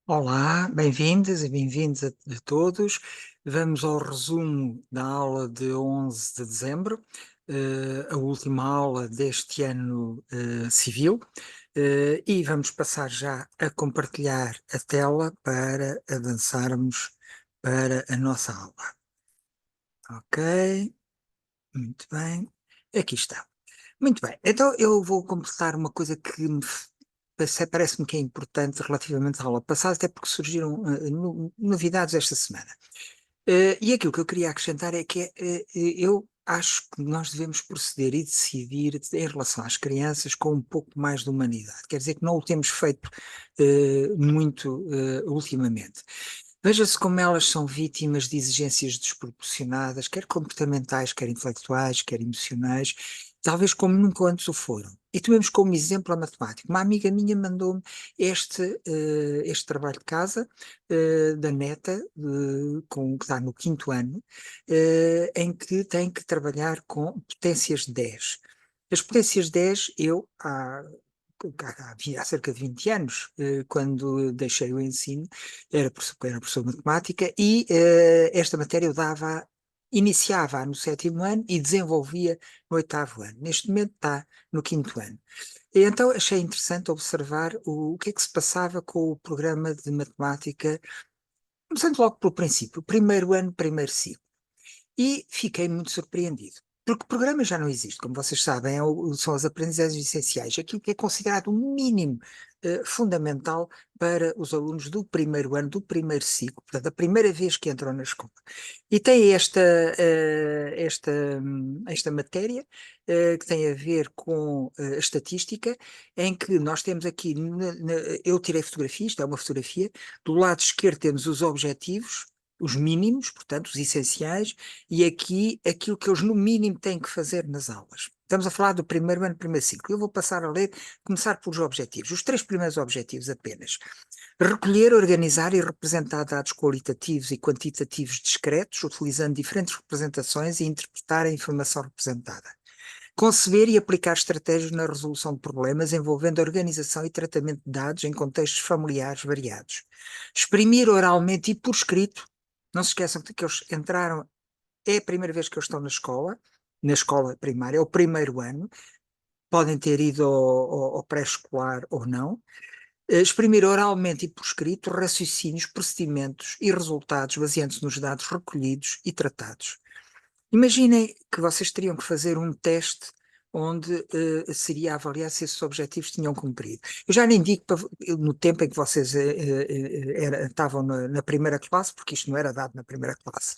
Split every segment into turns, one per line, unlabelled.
Olá, bem-vindas e bem-vindos a todos. Vamos ao resumo da aula de 11 de dezembro, a última aula deste ano civil, e vamos passar já a compartilhar a tela para avançarmos para a nossa aula. Ok, muito bem, aqui está. Muito bem, então eu vou completar uma coisa que parece-me que é importante relativamente à aula passada, até porque surgiram novidades esta semana. E aquilo que eu queria acrescentar é que eu acho que nós devemos proceder e decidir em relação às crianças com um pouco mais de humanidade. Quer dizer que não o temos feito muito ultimamente. Veja-se como elas são vítimas de exigências desproporcionadas, quer comportamentais, quer intelectuais, quer emocionais, talvez como nunca antes o foram. E tomemos como exemplo a matemática. Uma amiga minha mandou-me este trabalho de casa da neta, que está no quinto ano, em que tem que trabalhar com potências 10. As potências 10, há cerca de 20 anos, quando deixei o ensino, era professor de matemática e esta matéria eu iniciava no sétimo ano e desenvolvia no oitavo ano. Neste momento está no quinto ano. E então achei interessante observar o que é que se passava com o programa de matemática, começando logo pelo princípio, primeiro ano, primeiro ciclo. E fiquei muito surpreendido. Porque o programa já não existe, como vocês sabem, são as aprendizagens essenciais, aquilo que é considerado o mínimo fundamental para os alunos do primeiro ano, do primeiro ciclo, portanto, a primeira vez que entram na escola. E tem esta matéria que tem a ver com a estatística, em que nós temos aqui, eu tirei fotografia, isto é uma fotografia, do lado esquerdo temos os objetivos, os mínimos, portanto, os essenciais, e aqui aquilo que eles no mínimo têm que fazer nas aulas. Estamos a falar do primeiro ano, primeiro ciclo. Eu vou passar a ler, começar pelos objetivos. Os três primeiros objetivos apenas. Recolher, organizar e representar dados qualitativos e quantitativos discretos, utilizando diferentes representações e interpretar a informação representada. Conceber e aplicar estratégias na resolução de problemas envolvendo organização e tratamento de dados em contextos familiares variados. Exprimir oralmente e por escrito. Não se esqueçam que eles entraram, é a primeira vez que eles estão na escola primária, é o primeiro ano, podem ter ido ao pré-escolar ou não. Exprimir oralmente e por escrito raciocínios, procedimentos e resultados baseando-se nos dados recolhidos e tratados. Imaginem que vocês teriam que fazer um teste onde seria avaliar se esses objetivos tinham cumprido. Eu já nem digo no tempo em que vocês estavam na primeira classe, porque isto não era dado na primeira classe.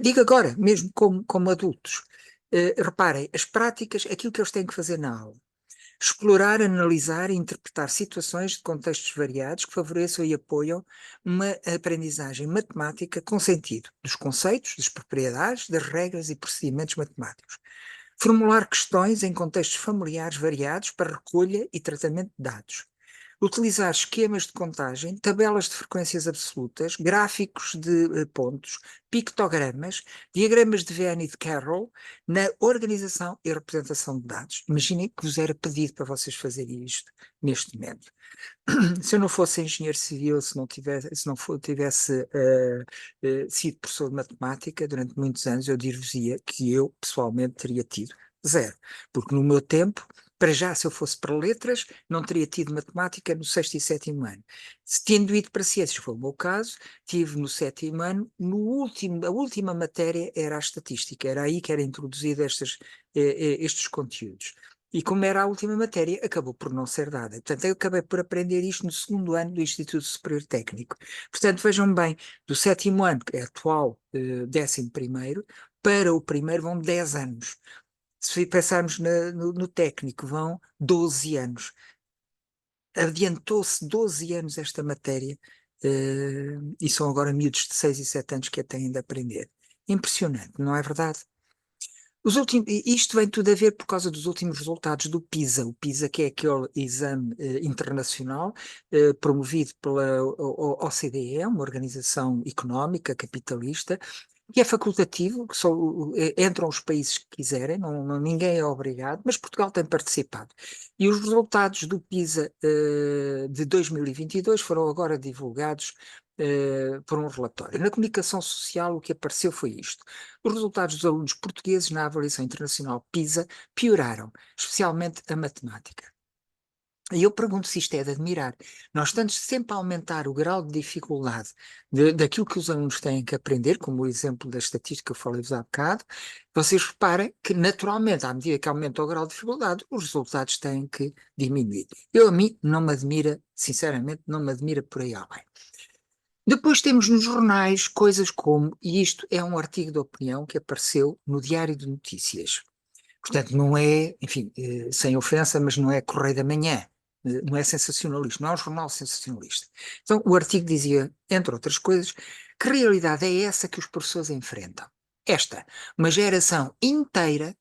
Digo agora, mesmo como adultos. Reparem, as práticas, aquilo que eles têm que fazer na aula. Explorar, analisar e interpretar situações de contextos variados que favoreçam e apoiam uma aprendizagem matemática com sentido dos conceitos, das propriedades, das regras e procedimentos matemáticos. Formular questões em contextos familiares variados para recolha e tratamento de dados. Utilizar esquemas de contagem, tabelas de frequências absolutas, gráficos de pontos, pictogramas, diagramas de Venn e de Carroll na organização e representação de dados. Imaginem que vos era pedido para vocês fazerem isto neste momento. Se eu não fosse engenheiro civil, se não tivesse sido professor de matemática durante muitos anos, eu dir-vos-ia que eu, pessoalmente, teria tido zero. Porque no meu tempo, para já, se eu fosse para letras, não teria tido matemática no sexto e sétimo ano. Se tendo ido para ciências, foi o meu caso, tive no sétimo ano, a última matéria era a estatística, era aí que era introduzido estes conteúdos. E como era a última matéria, acabou por não ser dada. Portanto, eu acabei por aprender isto no segundo ano do Instituto Superior Técnico. Portanto, vejam bem, do sétimo ano, que é atual 11º, para o primeiro vão 10 anos. Se pensarmos no técnico, vão 12 anos. Adiantou-se 12 anos esta matéria, e são agora miúdos de 6 e 7 anos que a têm de aprender. Impressionante, não é verdade? Isto vem tudo a ver por causa dos últimos resultados do PISA. O PISA, que é aquele exame internacional promovido pela OCDE, uma organização económica capitalista, que é facultativo, que só entram os países que quiserem, ninguém é obrigado, mas Portugal tem participado. E os resultados do PISA de 2022 foram agora divulgados por um relatório. Na comunicação social, o que apareceu foi isto: os resultados dos alunos portugueses na avaliação internacional PISA pioraram, especialmente a matemática. E eu pergunto se isto é de admirar. Nós estamos sempre a aumentar o grau de dificuldade daquilo que os alunos têm que aprender, como o exemplo da estatística que eu falei-vos há bocado. Vocês reparem que, naturalmente, à medida que aumenta o grau de dificuldade, os resultados têm que diminuir. A mim, não me admira, sinceramente, não me admira por aí além. Depois temos nos jornais coisas como, e isto é um artigo de opinião que apareceu no Diário de Notícias. Portanto, não é, enfim, sem ofensa, mas não é Correio da Manhã, não é sensacionalista, não é um jornal sensacionalista. Então, o artigo dizia, entre outras coisas, que realidade é essa que os professores enfrentam? Esta, uma geração inteira,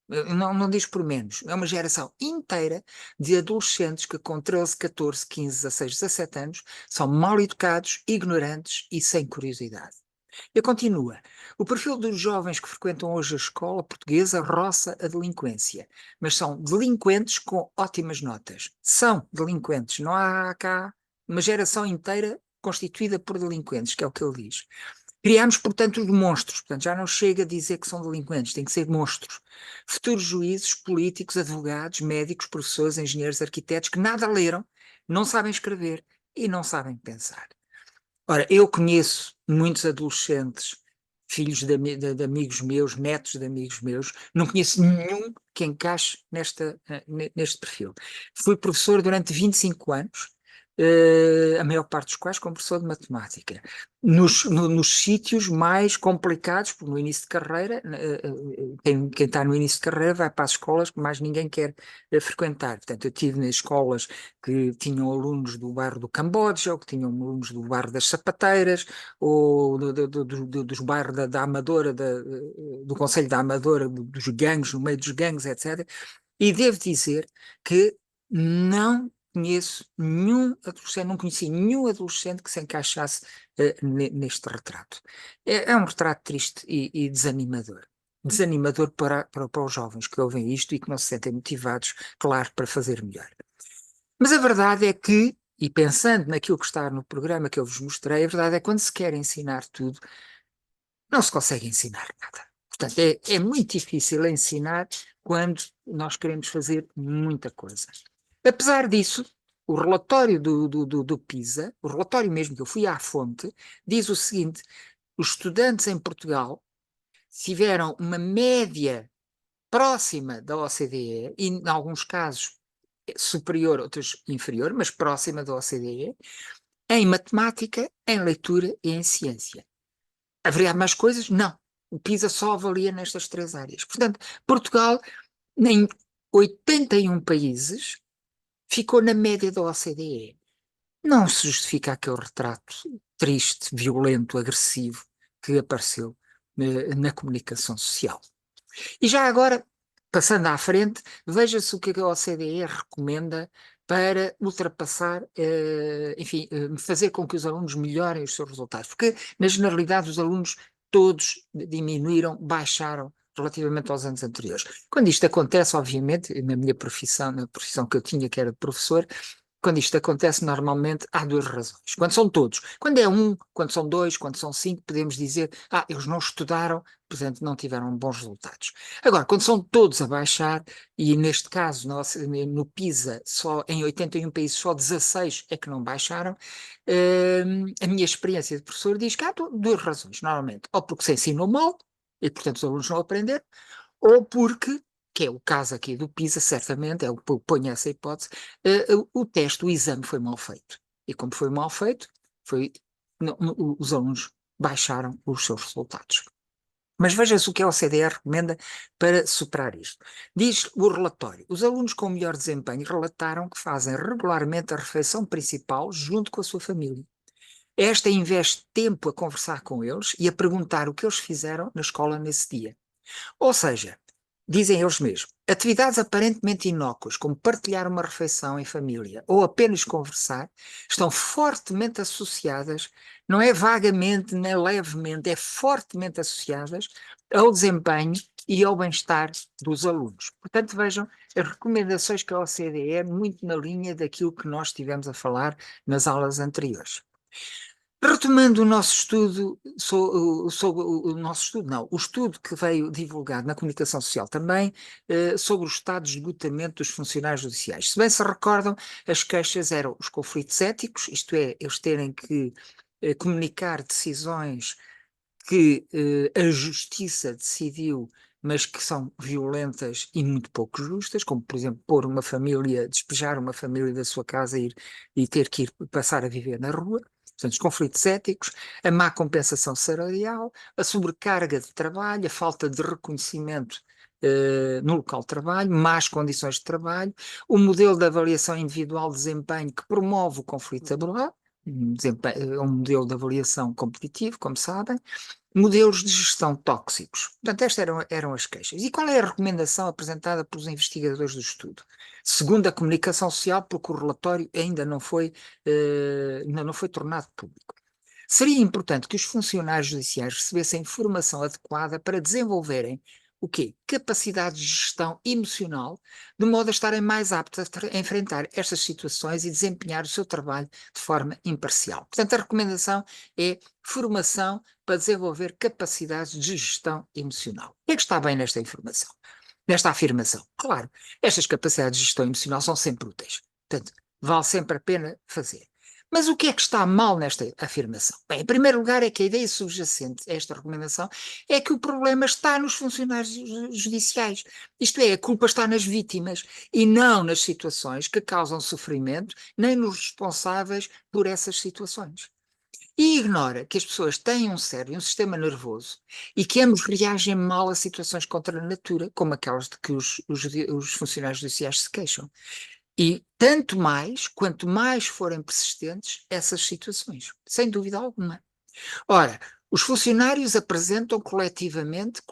não diz por menos, é uma geração inteira de adolescentes que com 13, 14, 15, 16, 17 anos são mal educados, ignorantes e sem curiosidade. E continua. O perfil dos jovens que frequentam hoje a escola portuguesa roça a delinquência, mas são delinquentes com ótimas notas. São delinquentes, não há cá uma geração inteira constituída por delinquentes, que é o que ele diz. Criamos, portanto, os monstros, portanto, já não chega a dizer que são delinquentes, tem que ser monstros. Futuros juízes, políticos, advogados, médicos, professores, engenheiros, arquitetos, que nada leram, não sabem escrever e não sabem pensar. Ora, eu conheço muitos adolescentes, filhos de amigos meus, netos de amigos meus, não conheço nenhum que encaixe neste perfil. Fui professor durante 25 anos, a maior parte dos quais como professor de matemática, nos sítios mais complicados, porque no início de carreira, quem está no início de carreira vai para as escolas que mais ninguém quer frequentar. Portanto, eu tive nas escolas que tinham alunos do bairro do Camboja, ou que tinham alunos do bairro das Sapateiras, ou dos bairros da Amadora, do Conselho da Amadora, dos gangues, no meio dos gangues, etc. E devo dizer que não conheço nenhum adolescente, não conheci nenhum adolescente que se encaixasse neste retrato. É um retrato triste e desanimador. Desanimador para os jovens que ouvem isto e que não se sentem motivados, claro, para fazer melhor. Mas a verdade é que, e pensando naquilo que está no programa que eu vos mostrei, a verdade é que quando se quer ensinar tudo, não se consegue ensinar nada. Portanto, é muito difícil ensinar quando nós queremos fazer muita coisa. Apesar disso, o relatório do PISA, o relatório mesmo que eu fui à fonte, diz o seguinte: os estudantes em Portugal tiveram uma média próxima da OCDE, e em alguns casos superior, outros inferior, mas próxima da OCDE, em matemática, em leitura e em ciência. Haveria mais coisas? Não. O PISA só avalia nestas três áreas. Portanto, Portugal, em 81 países, ficou na média da OCDE. Não se justifica aquele retrato triste, violento, agressivo que apareceu na comunicação social. E já agora, passando à frente, veja-se o que a OCDE recomenda para ultrapassar, enfim, fazer com que os alunos melhorem os seus resultados. Porque, na generalidade, os alunos todos diminuíram, baixaram relativamente aos anos anteriores. Quando isto acontece, obviamente, na minha profissão, na profissão que eu tinha, que era de professor, quando isto acontece, normalmente há duas razões. Quando são todos. Quando é um, quando são dois, quando são cinco, podemos dizer, eles não estudaram, portanto não tiveram bons resultados. Agora, quando são todos a baixar, e neste caso, no PISA, só em 81 países, só 16 é que não baixaram, a minha experiência de professor diz que há duas razões, normalmente. Ou porque se ensinou mal, e portanto os alunos não aprenderam, ou porque, que é o caso aqui do PISA, certamente, eu ponho essa hipótese, o teste, o exame foi mal feito. E como foi mal feito, os alunos baixaram os seus resultados. Mas veja-se o que a OCDE recomenda para superar isto. Diz o relatório: os alunos com melhor desempenho relataram que fazem regularmente a refeição principal junto com a sua família. Esta investe tempo a conversar com eles e a perguntar o que eles fizeram na escola nesse dia. Ou seja, dizem eles mesmos, atividades aparentemente inócuas, como partilhar uma refeição em família ou apenas conversar, estão fortemente associadas, não é vagamente nem levemente, é fortemente associadas ao desempenho e ao bem-estar dos alunos. Portanto, vejam, as recomendações que a OCDE é muito na linha daquilo que nós estivemos a falar nas aulas anteriores. Retomando o nosso estudo, sobre o nosso estudo, não, o estudo que veio divulgado na comunicação social também, sobre o estado de esgotamento dos funcionários judiciais. Se bem se recordam, as queixas eram os conflitos éticos, isto é, eles terem que comunicar decisões que a justiça decidiu, mas que são violentas e muito pouco justas, como, por exemplo, pôr uma família, despejar uma família da sua casa e ter que ir passar a viver na rua. Portanto, os conflitos éticos, a má compensação salarial, a sobrecarga de trabalho, a falta de reconhecimento no local de trabalho, más condições de trabalho, o modelo de avaliação individual de desempenho que promove o conflito laboral, um modelo de avaliação competitivo, como sabem, modelos de gestão tóxicos. Portanto, estas eram as queixas. E qual é a recomendação apresentada pelos investigadores do estudo? Segundo a comunicação social, porque o relatório ainda não foi tornado público. Seria importante que os funcionários judiciais recebessem informação adequada para desenvolverem o quê? Capacidade de gestão emocional, de modo a estarem mais aptos a enfrentar estas situações e desempenhar o seu trabalho de forma imparcial. Portanto, a recomendação é formação para desenvolver capacidades de gestão emocional. O que é que está bem nesta informação? Nesta afirmação? Claro, estas capacidades de gestão emocional são sempre úteis. Portanto, vale sempre a pena fazer. Mas o que é que está mal nesta afirmação? Bem, em primeiro lugar, é que a ideia subjacente a esta recomendação é que o problema está nos funcionários judiciais. Isto é, a culpa está nas vítimas e não nas situações que causam sofrimento, nem nos responsáveis por essas situações. E ignora que as pessoas têm um cérebro e um sistema nervoso e que ambos reagem mal a situações contra a natura, como aquelas de que os funcionários judiciais se queixam. E tanto mais, quanto mais forem persistentes essas situações, sem dúvida alguma. Ora, os funcionários apresentam coletivamente,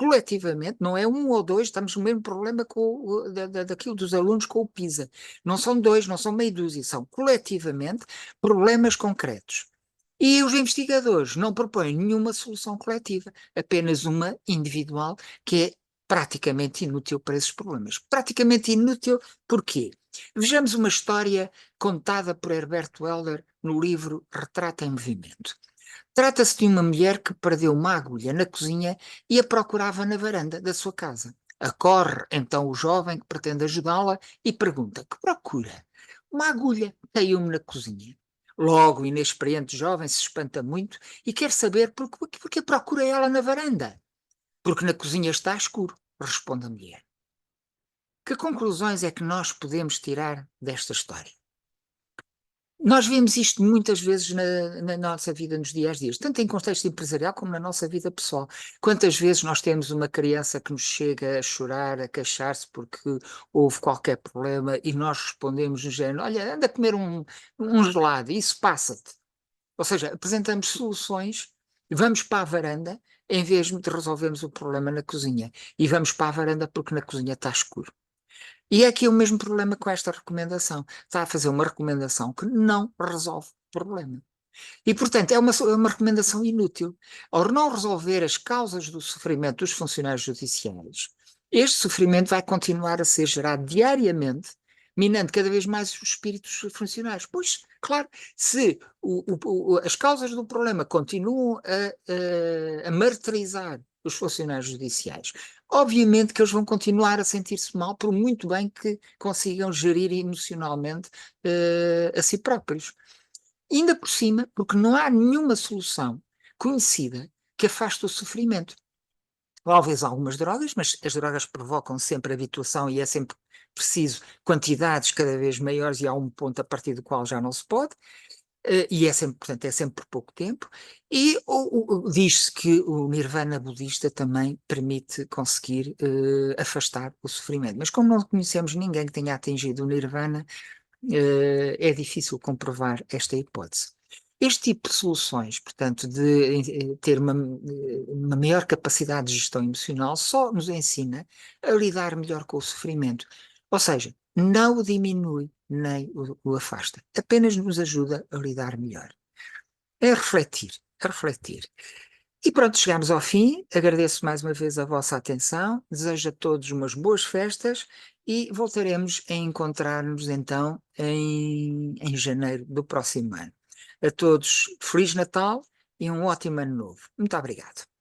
não é um ou dois, estamos no mesmo problema daquilo dos alunos com o PISA. Não são dois, não são meia dúzia, são coletivamente problemas concretos. E os investigadores não propõem nenhuma solução coletiva, apenas uma individual, que é praticamente inútil para esses problemas. Praticamente inútil porquê? Vejamos uma história contada por Herbert Welder no livro Retrato em Movimento. Trata-se de uma mulher que perdeu uma agulha na cozinha e a procurava na varanda da sua casa. Acorre então o jovem que pretende ajudá-la e pergunta: que procura? Uma agulha caiu-me na cozinha. Logo o inexperiente jovem se espanta muito e quer saber por que procura ela na varanda. Porque na cozinha está escuro, responde a mulher. Que conclusões é que nós podemos tirar desta história? Nós vemos isto muitas vezes na nossa vida nos dias a dias, tanto em contexto empresarial como na nossa vida pessoal. Quantas vezes nós temos uma criança que nos chega a chorar, a queixar-se porque houve qualquer problema e nós respondemos no género: olha, anda a comer um gelado, isso passa-te. Ou seja, apresentamos soluções, vamos para a varanda em vez de resolvermos o problema na cozinha. E vamos para a varanda porque na cozinha está escuro. E é aqui o mesmo problema com esta recomendação. Está a fazer uma recomendação que não resolve o problema. E, portanto, é uma recomendação inútil. Ao não resolver as causas do sofrimento dos funcionários judiciais, este sofrimento vai continuar a ser gerado diariamente, minando cada vez mais os espíritos funcionários. Pois, claro, se as causas do problema continuam a martirizar os funcionários judiciais, obviamente que eles vão continuar a sentir-se mal, por muito bem que consigam gerir emocionalmente a si próprios. Ainda por cima, porque não há nenhuma solução conhecida que afaste o sofrimento. Talvez algumas drogas, mas as drogas provocam sempre habituação e é sempre preciso quantidades cada vez maiores e há um ponto a partir do qual já não se pode. E é sempre, portanto, é sempre por pouco tempo, e diz-se que o nirvana budista também permite conseguir afastar o sofrimento. Mas como não conhecemos ninguém que tenha atingido o nirvana, é difícil comprovar esta hipótese. Este tipo de soluções, portanto, de ter uma maior capacidade de gestão emocional, só nos ensina a lidar melhor com o sofrimento. Ou seja, não o diminui nem o afasta, apenas nos ajuda a lidar melhor. É refletir, é refletir. E pronto, chegamos ao fim. Agradeço mais uma vez a vossa atenção. Desejo a todos umas boas festas e voltaremos a encontrar-nos então em janeiro do próximo ano. A todos, Feliz Natal e um ótimo ano novo. Muito obrigado.